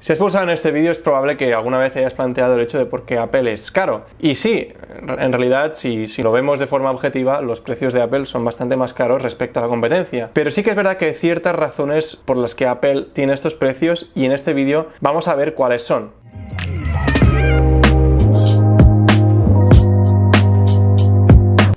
Si has pulsado en este vídeo es probable que alguna vez hayas planteado el hecho de por qué Apple es caro. Y sí, en realidad, si lo vemos de forma objetiva, los precios de Apple son bastante más caros respecto a la competencia. Pero sí que es verdad que hay ciertas razones por las que Apple tiene estos precios y en este vídeo vamos a ver cuáles son.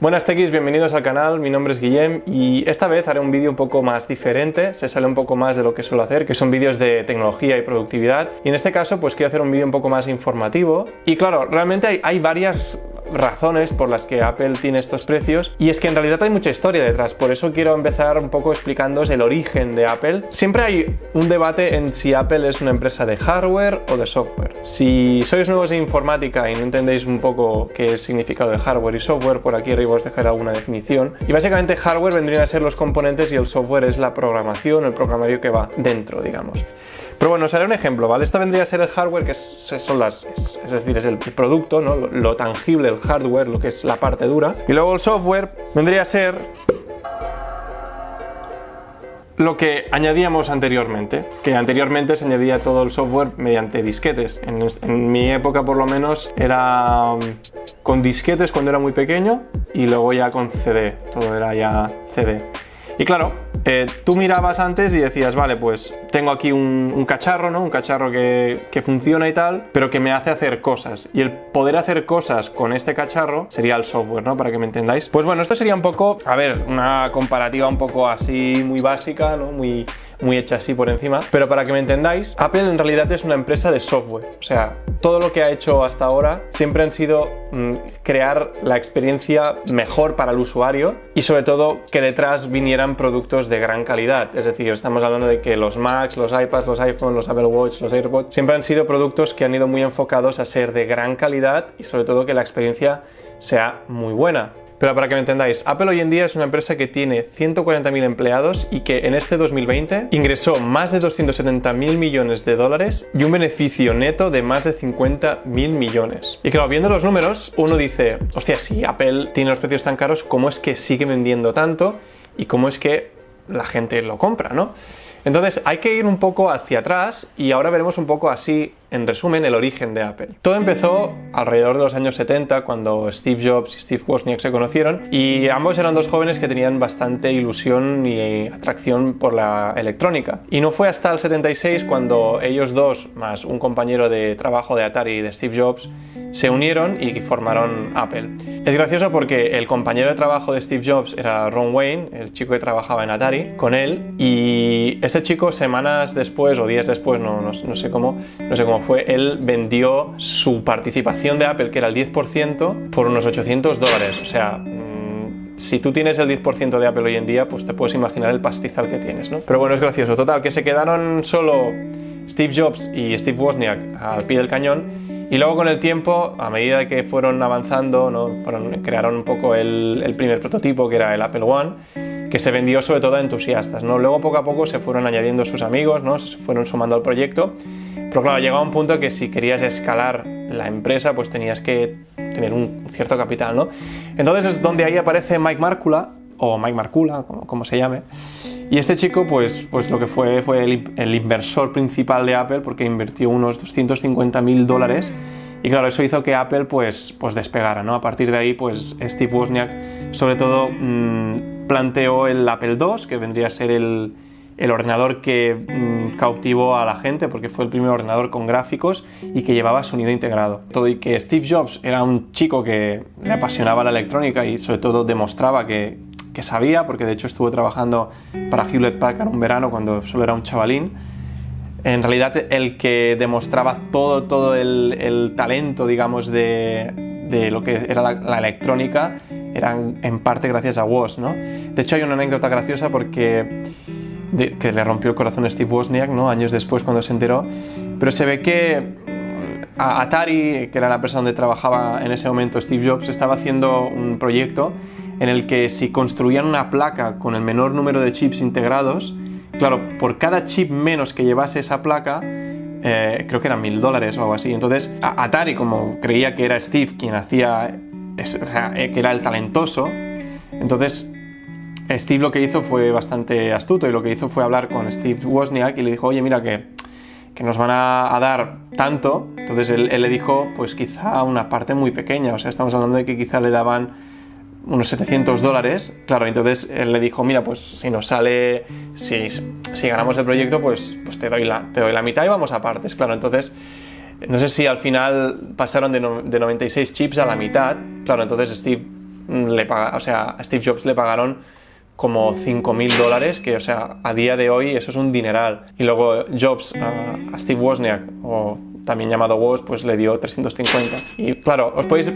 Buenas techies, bienvenidos al canal, mi nombre es Guillem y esta vez haré un vídeo un poco más diferente, se sale un poco más de lo que suelo hacer, que son vídeos de tecnología y productividad, y en este caso pues quiero hacer un vídeo un poco más informativo. Y claro, realmente hay varias razones por las que Apple tiene estos precios, y es que en realidad hay mucha historia detrás, por eso quiero empezar un poco explicándoos el origen de Apple. Siempre hay un debate en si Apple es una empresa de hardware o de software. Si sois nuevos en informática y no entendéis un poco qué es el significado de hardware y software, por aquí arriba os dejaré alguna definición. Y básicamente hardware vendrían a ser los componentes y el software es la programación, el programario que va dentro, digamos. Pero bueno, os haré un ejemplo, ¿vale? Esto vendría a ser el hardware, que es decir, es el producto, ¿no? Lo tangible, el hardware, lo que es la parte dura. Y luego el software vendría a ser lo que añadíamos anteriormente, que anteriormente se añadía todo el software mediante disquetes. En mi época, por lo menos, era con disquetes cuando era muy pequeño y luego ya con CD, todo era ya CD. Y claro, tú mirabas antes y decías, vale, pues tengo aquí un cacharro, ¿no? Un cacharro que funciona y tal, pero que me hace hacer cosas. Y el poder hacer cosas con este cacharro sería el software, ¿no? Para que me entendáis. Pues bueno, esto sería un poco, a ver, una comparativa un poco así muy básica, ¿no? Muy hecha así por encima, pero para que me entendáis, Apple en realidad es una empresa de software. O sea, todo lo que ha hecho hasta ahora siempre han sido crear la experiencia mejor para el usuario y sobre todo que detrás vinieran productos de gran calidad. Es decir, estamos hablando de que los Macs, los iPads, los iPhones, los Apple Watch, los AirPods siempre han sido productos que han ido muy enfocados a ser de gran calidad y sobre todo que la experiencia sea muy buena. Pero para que me entendáis, Apple hoy en día es una empresa que tiene 140.000 empleados y que en este 2020 ingresó más de 270.000 millones de dólares y un beneficio neto de más de 50.000 millones. Y claro, viendo los números, uno dice, hostia, si Apple tiene los precios tan caros, ¿cómo es que sigue vendiendo tanto? ¿Y cómo es que la gente lo compra, no? Entonces hay que ir un poco hacia atrás y ahora veremos un poco así, en resumen, el origen de Apple. Todo empezó alrededor de los años 70 cuando Steve Jobs y Steve Wozniak se conocieron y ambos eran dos jóvenes que tenían bastante ilusión y atracción por la electrónica. Y no fue hasta el 76 cuando ellos dos, más un compañero de trabajo de Atari de Steve Jobs, se unieron y formaron Apple. Es gracioso porque el compañero de trabajo de Steve Jobs era Ron Wayne, el chico que trabajaba en Atari, con él, y este chico semanas después o días después, no sé cómo fue, él vendió su participación de Apple, que era el 10%, por unos $800. O sea, si tú tienes el 10% de Apple hoy en día, pues te puedes imaginar el pastizal que tienes, ¿no? Pero bueno, es gracioso. Total, que se quedaron solo Steve Jobs y Steve Wozniak al pie del cañón. Y luego con el tiempo, a medida que fueron avanzando, ¿no? Crearon un poco el primer prototipo, que era el Apple One, que se vendió sobre todo a entusiastas, ¿no? Luego poco a poco se fueron añadiendo sus amigos, ¿no? Se fueron sumando al proyecto. Pero claro, llegaba un punto que si querías escalar la empresa, pues tenías que tener un cierto capital, ¿no? Entonces es donde ahí aparece Mike Markula, o Mike Markula, como se llame. Y este chico, pues lo que fue el inversor principal de Apple, porque invirtió unos $250.000. Y claro, eso hizo que Apple pues despegara, ¿no? A partir de ahí, pues Steve Wozniak, sobre todo, planteó el Apple II, que vendría a ser el ordenador que cautivó a la gente, porque fue el primer ordenador con gráficos y que llevaba sonido integrado. Todo, y que Steve Jobs era un chico que le apasionaba la electrónica y sobre todo demostraba que sabía, porque de hecho estuvo trabajando para Hewlett Packard un verano cuando solo era un chavalín. En realidad el que demostraba todo el talento, digamos, de lo que era la electrónica era en parte gracias a Woz, ¿no? De hecho hay una anécdota graciosa porque que le rompió el corazón a Steve Wozniak, ¿no? Años después cuando se enteró, pero se ve que Atari, que era la empresa donde trabajaba en ese momento Steve Jobs, estaba haciendo un proyecto en el que si construían una placa con el menor número de chips integrados, claro, por cada chip menos que llevase esa placa, creo que eran $1.000 o algo así. Entonces Atari, como creía que era Steve quien hacía, que era el talentoso, entonces Steve lo que hizo fue bastante astuto y lo que hizo fue hablar con Steve Wozniak y le dijo, oye, mira que que nos van a dar tanto. Entonces él le dijo, pues quizá una parte muy pequeña, o sea, estamos hablando de que quizá le daban unos $700. Claro, entonces él le dijo, mira, pues si nos sale, si ganamos el proyecto, pues te doy la mitad y vamos a partes. Claro, entonces no sé si al final pasaron de 96 chips a la mitad. Claro, entonces a Steve Jobs le pagaron como $5.000, que, o sea, a día de hoy eso es un dineral. Y luego Jobs a Steve Wozniak, o también llamado Woz, pues le dio 350. Y claro, podéis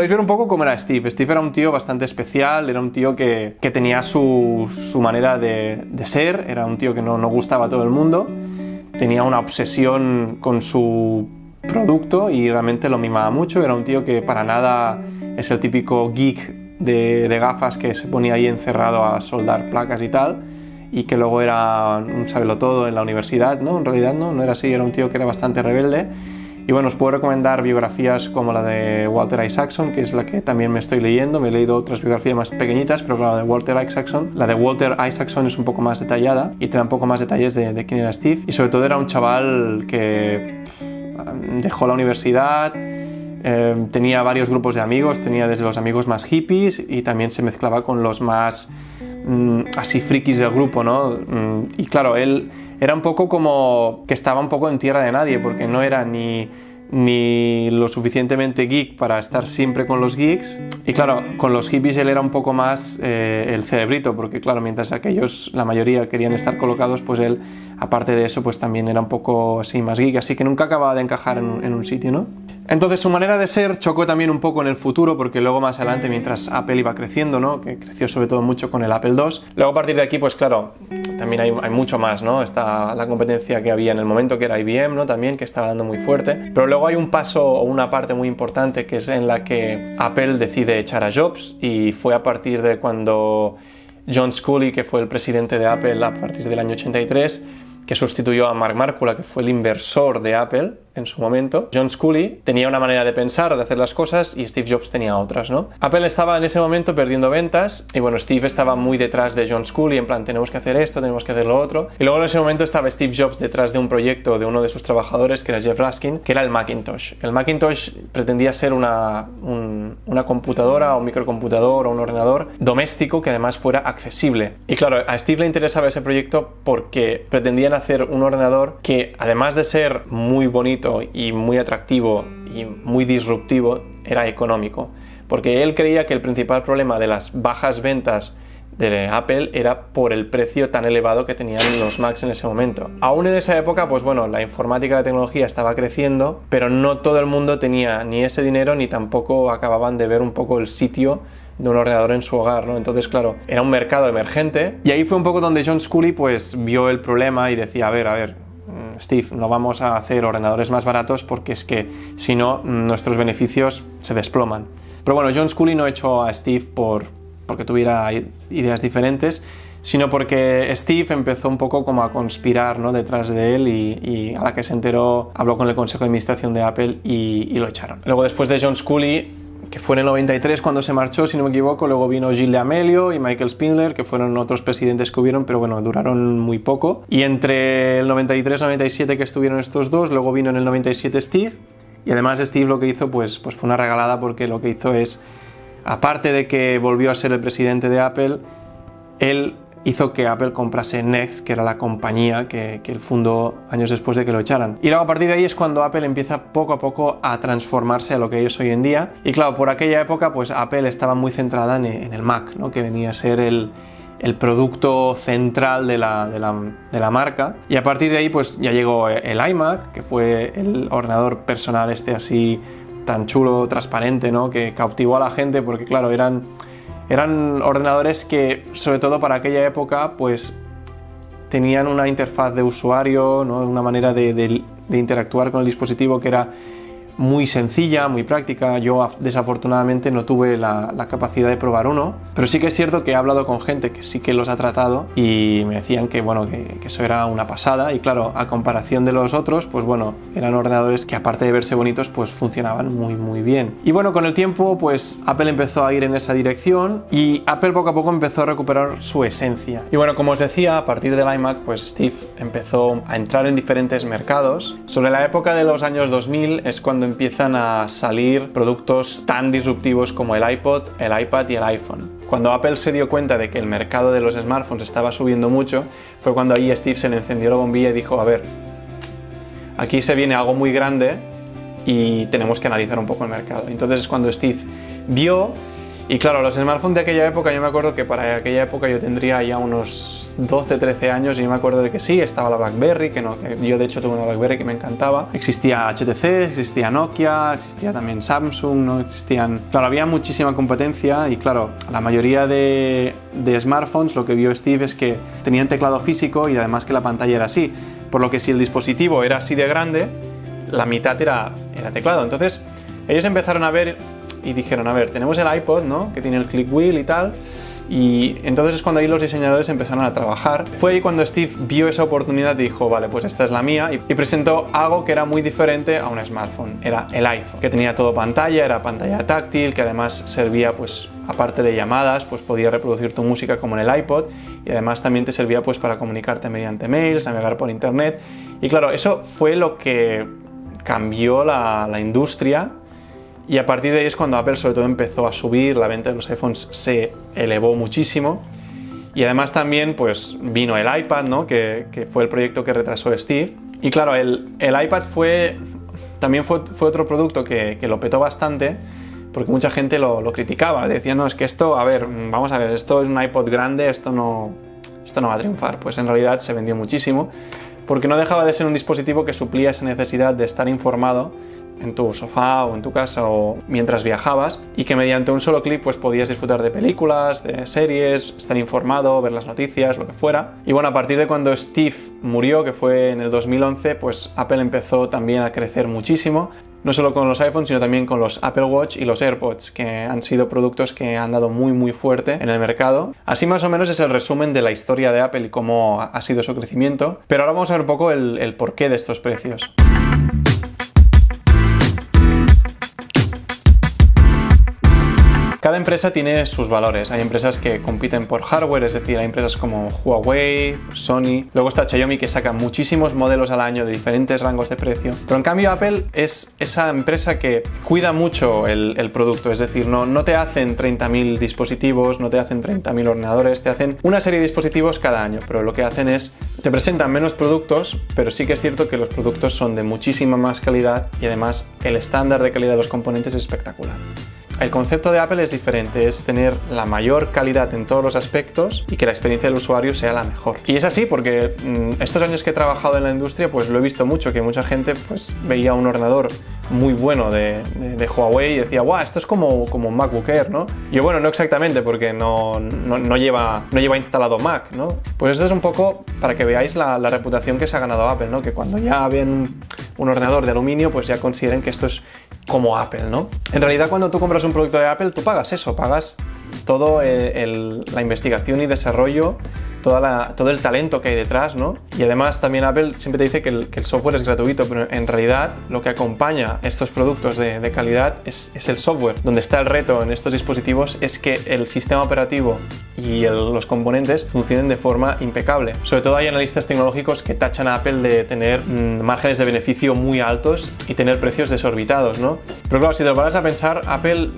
ver un poco cómo era Steve. Steve era un tío bastante especial, era un tío que tenía su manera de ser, era un tío que no gustaba a todo el mundo, tenía una obsesión con su producto y realmente lo mimaba mucho. Era un tío que para nada es el típico geek de gafas que se ponía ahí encerrado a soldar placas y tal, y que luego era un sabelotodo en la universidad. No, en realidad no era así, era un tío que era bastante rebelde. Y bueno, os puedo recomendar biografías como la de Walter Isaacson, que es la que también me estoy leyendo. Me he leído otras biografías más pequeñitas, pero la de Walter Isaacson es un poco más detallada y te da un poco más detalles de quién era Steve. Y sobre todo era un chaval que dejó la universidad, tenía varios grupos de amigos, tenía desde los amigos más hippies y también se mezclaba con los más así frikis del grupo, ¿no? Y claro, él era un poco como que estaba un poco en tierra de nadie, porque no era ni lo suficientemente geek para estar siempre con los geeks. Y claro, con los hippies él era un poco más el cerebrito, porque claro, mientras aquellos, la mayoría, querían estar colocados, pues él, aparte de eso, pues también era un poco así más geek, así que nunca acababa de encajar en un sitio, ¿no? Entonces su manera de ser chocó también un poco en el futuro, porque luego más adelante, mientras Apple iba creciendo, ¿no? Que creció sobre todo mucho con el Apple II, luego a partir de aquí, pues claro, también hay mucho más, ¿no? Está la competencia que había en el momento, que era IBM, ¿no? También, que estaba dando muy fuerte, pero luego hay un paso o una parte muy importante, que es en la que Apple decide echar a Jobs, y fue a partir de cuando John Sculley, que fue el presidente de Apple a partir del año 83, que sustituyó a Mark Markula, que fue el inversor de Apple en su momento. John Sculley tenía una manera de pensar, de hacer las cosas, y Steve Jobs tenía otras, ¿no? Apple estaba en ese momento perdiendo ventas, y bueno, Steve estaba muy detrás de John Sculley, en plan, tenemos que hacer esto, tenemos que hacer lo otro. Y luego en ese momento estaba Steve Jobs detrás de un proyecto de uno de sus trabajadores, que era Jeff Raskin, que era el Macintosh. El Macintosh pretendía ser una computadora, o un microcomputador, o un ordenador doméstico que además fuera accesible. Y claro, a Steve le interesaba ese proyecto porque pretendían hacer un ordenador que, además de ser muy bonito y muy atractivo y muy disruptivo, era económico, porque él creía que el principal problema de las bajas ventas de Apple era por el precio tan elevado que tenían los Macs en ese momento. Aún en esa época, pues bueno, la informática y la tecnología estaba creciendo, pero no todo el mundo tenía ni ese dinero, ni tampoco acababan de ver un poco el sitio de un ordenador en su hogar, ¿no? Entonces, claro, era un mercado emergente, y ahí fue un poco donde John Sculley pues vio el problema y decía, a ver, Steve, no vamos a hacer ordenadores más baratos, porque es que si no, nuestros beneficios se desploman. Pero bueno, John Sculley no echó a Steve porque tuviera ideas diferentes, sino porque Steve empezó un poco como a conspirar, ¿no?, detrás de él, y a la que se enteró habló con el consejo de administración de Apple y lo echaron. Luego, después de John Sculley, que fue en el 93 cuando se marchó, si no me equivoco, luego vino Gilles D'Amelio y Michael Spindler, que fueron otros presidentes que hubieron, pero bueno, duraron muy poco. Y entre el 93 y el 97 que estuvieron estos dos, luego vino en el 97 Steve, y además Steve lo que hizo pues fue una regalada, porque lo que hizo es, aparte de que volvió a ser el presidente de Apple, él hizo que Apple comprase Next, que era la compañía que él fundó años después de que lo echaran. Y luego a partir de ahí es cuando Apple empieza poco a poco a transformarse a lo que es hoy en día. Y claro, por aquella época pues Apple estaba muy centrada en el Mac, ¿no?, que venía a ser el producto central de la marca. Y a partir de ahí pues ya llegó el iMac, que fue el ordenador personal así tan chulo, transparente, ¿no?, que cautivó a la gente, porque claro, eran ordenadores que, sobre todo para aquella época, pues tenían una interfaz de usuario, ¿no?, una manera de interactuar con el dispositivo que era muy sencilla, muy práctica. Yo desafortunadamente no tuve la capacidad de probar uno, pero sí que es cierto que he hablado con gente que sí que los ha tratado y me decían que bueno, que eso era una pasada. Y claro, a comparación de los otros, pues bueno, eran ordenadores que aparte de verse bonitos, pues funcionaban muy bien. Y bueno, con el tiempo pues Apple empezó a ir en esa dirección y Apple poco a poco empezó a recuperar su esencia. Y bueno, como os decía, a partir del iMac pues Steve empezó a entrar en diferentes mercados. Sobre la época de los años 2000 es cuando empiezan a salir productos tan disruptivos como el iPod, el iPad y el iPhone. Cuando Apple se dio cuenta de que el mercado de los smartphones estaba subiendo mucho, fue cuando ahí Steve se le encendió la bombilla y dijo, a ver, aquí se viene algo muy grande y tenemos que analizar un poco el mercado. Entonces es cuando Steve vio, y claro, los smartphones de aquella época, yo me acuerdo que para aquella época yo tendría ya unos 12, 13 años y yo me acuerdo de que sí, estaba la BlackBerry, que yo de hecho tuve una BlackBerry que me encantaba. Existía HTC, existía Nokia, existía también Samsung, ¿no? Claro, había muchísima competencia y claro, la mayoría de smartphones lo que vio Steve es que tenían teclado físico y además que la pantalla era así. Por lo que si el dispositivo era así de grande, la mitad era teclado. Entonces ellos empezaron a ver y dijeron, a ver, tenemos el iPod, ¿no? Que tiene el click wheel y tal. Y entonces es cuando ahí los diseñadores empezaron a trabajar. Fue ahí cuando Steve vio esa oportunidad y dijo, vale, pues esta es la mía. Y presentó algo que era muy diferente a un smartphone. Era el iPhone, que tenía todo pantalla, era pantalla táctil, que además servía, pues, aparte de llamadas, pues podía reproducir tu música como en el iPod. Y además también te servía, pues, para comunicarte mediante mails, navegar por internet. Y claro, eso fue lo que cambió la industria. Y a partir de ahí es cuando Apple sobre todo empezó a subir, la venta de los iPhones se elevó muchísimo. Y además también pues vino el iPad, ¿no? que fue el proyecto que retrasó Steve. Y claro, el iPad también fue otro producto que lo petó bastante, porque mucha gente lo criticaba. Decían, no, es que esto, a ver, vamos a ver, esto es un iPod grande, esto no va a triunfar. Pues en realidad se vendió muchísimo, porque no dejaba de ser un dispositivo que suplía esa necesidad de estar informado en tu sofá o en tu casa o mientras viajabas, y que mediante un solo clic pues podías disfrutar de películas, de series, estar informado, ver las noticias, lo que fuera. Y bueno, a partir de cuando Steve murió, que fue en el 2011, pues Apple empezó también a crecer muchísimo, no solo con los iPhones, sino también con los Apple Watch y los AirPods, que han sido productos que han dado muy fuerte en el mercado. Así más o menos es el resumen de la historia de Apple y cómo ha sido su crecimiento. Pero ahora vamos a ver un poco el porqué de estos precios. Cada empresa tiene sus valores. Hay empresas que compiten por hardware, es decir, hay empresas como Huawei, Sony. Luego está Xiaomi, que saca muchísimos modelos al año de diferentes rangos de precio. Pero en cambio Apple es esa empresa que cuida mucho el producto. Es decir, no te hacen 30.000 dispositivos, no te hacen 30.000 ordenadores, te hacen una serie de dispositivos cada año. Pero lo que hacen es, te presentan menos productos, pero sí que es cierto que los productos son de muchísima más calidad y además el estándar de calidad de los componentes es espectacular. El concepto de Apple es diferente, es tener la mayor calidad en todos los aspectos y que la experiencia del usuario sea la mejor. Y es así porque estos años que he trabajado en la industria pues lo he visto mucho, que mucha gente pues veía un ordenador muy bueno de Huawei y decía, guau, esto es como un MacBook Air, ¿no? Y yo, bueno, no exactamente, porque no lleva instalado Mac, ¿no? Pues esto es un poco para que veáis la reputación que se ha ganado Apple, ¿no? Que cuando ya ven un ordenador de aluminio pues ya consideren que esto es como Apple, ¿no? En realidad cuando tú compras un producto de Apple tú pagas eso, pagas todo la investigación y desarrollo, todo el talento que hay detrás, ¿no? Y además también Apple siempre te dice que el software es gratuito, pero en realidad lo que acompaña estos productos de calidad es el software. Donde está el reto en estos dispositivos es que el sistema operativo y los componentes funcionen de forma impecable. Sobre todo hay analistas tecnológicos que tachan a Apple de tener márgenes de beneficio muy altos y tener precios desorbitados, ¿no? Pero claro, si te lo paras a pensar, Apple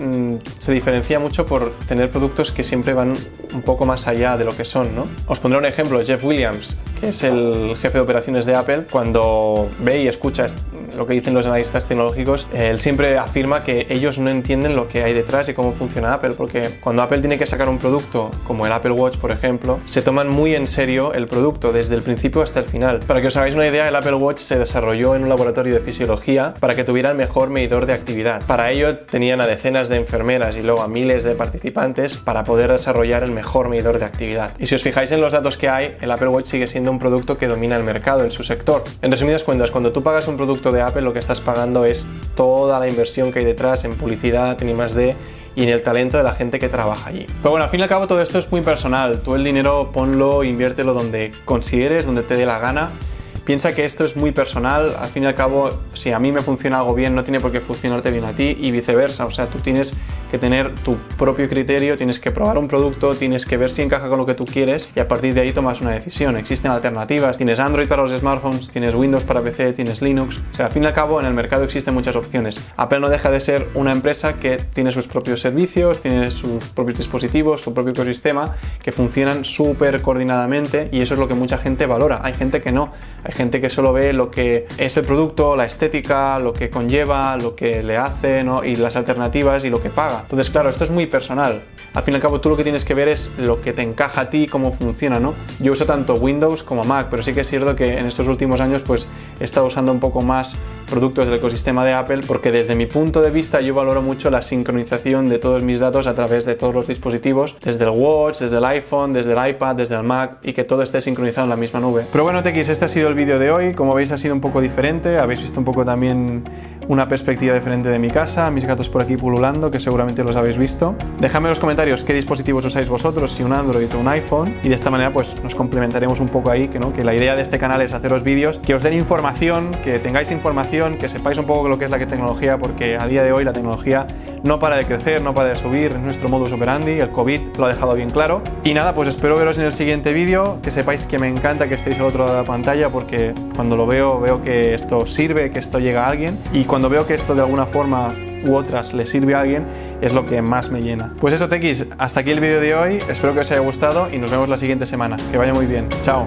se diferencia mucho por tener productos que siempre van un poco más allá de lo que son, ¿no? Os pondré un ejemplo. Jeff Williams, que es el jefe de operaciones de Apple, cuando ve y escucha lo que dicen los analistas tecnológicos, él siempre afirma que ellos no entienden lo que hay detrás y cómo funciona Apple, porque cuando Apple tiene que sacar un producto como el Apple Watch, por ejemplo, se toman muy en serio el producto desde el principio hasta el final. Para que os hagáis una idea, el Apple Watch se desarrolló en un laboratorio de fisiología para que tuviera el mejor medidor de actividad. Para ello tenían a decenas de enfermeras y luego a miles de participantes para poder desarrollar el mejor medidor de actividad. Y si os fijáis en los datos que hay, el Apple Watch sigue siendo un producto que domina el mercado en su sector. En resumidas cuentas, cuando tú pagas un producto de Apple, lo que estás pagando es toda la inversión que hay detrás en publicidad, en I+D y en el talento de la gente que trabaja allí. Pero bueno, al fin y al cabo todo esto es muy personal. Tú el dinero ponlo, inviértelo donde consideres, donde te dé la gana. Piensa que esto es muy personal, al fin y al cabo, si a mí me funciona algo bien, no tiene por qué funcionarte bien a ti y viceversa. O sea, tú tienes que tener tu propio criterio, tienes que probar un producto, tienes que ver si encaja con lo que tú quieres y a partir de ahí tomas una decisión. Existen alternativas, tienes Android para los smartphones, tienes Windows para PC, tienes Linux. O sea, al fin y al cabo, en el mercado existen muchas opciones. Apple no deja de ser una empresa que tiene sus propios servicios, tiene sus propios dispositivos, su propio ecosistema, que funcionan súper coordinadamente y eso es lo que mucha gente valora. Hay gente que no. Hay gente que solo ve lo que es el producto, la estética, lo que conlleva, lo que le hace, ¿no? Y las alternativas y lo que paga. Entonces, claro, esto es muy personal. Al fin y al cabo, tú lo que tienes que ver es lo que te encaja a ti, cómo funciona, ¿no? Yo uso tanto Windows como Mac, pero sí que es cierto que en estos últimos años pues he estado usando un poco más productos del ecosistema de Apple porque desde mi punto de vista yo valoro mucho la sincronización de todos mis datos a través de todos los dispositivos, desde el Watch, desde el iPhone, desde el iPad, desde el Mac y que todo esté sincronizado en la misma nube. Pero bueno, tequis, este ha sido el vídeo de hoy. Como veis ha sido un poco diferente, habéis visto un poco también una perspectiva diferente de mi casa, mis gatos por aquí pululando, que seguramente los habéis visto. Dejadme en los comentarios qué dispositivos usáis vosotros, si un Android o un iPhone, y de esta manera pues nos complementaremos un poco ahí, que la idea de este canal es haceros vídeos que os den información, que tengáis información, que sepáis un poco lo que es la tecnología, porque a día de hoy la tecnología no para de crecer, no para de subir, es nuestro modus operandi, el COVID lo ha dejado bien claro. Y nada, pues espero veros en el siguiente vídeo, que sepáis que me encanta que estéis al otro lado de la pantalla, porque cuando lo veo que esto sirve, que esto llega a alguien, y cuando veo que esto de alguna forma u otras le sirve a alguien, es lo que más me llena. Pues eso, tequis, hasta aquí el vídeo de hoy, espero que os haya gustado y nos vemos la siguiente semana. Que vaya muy bien, chao.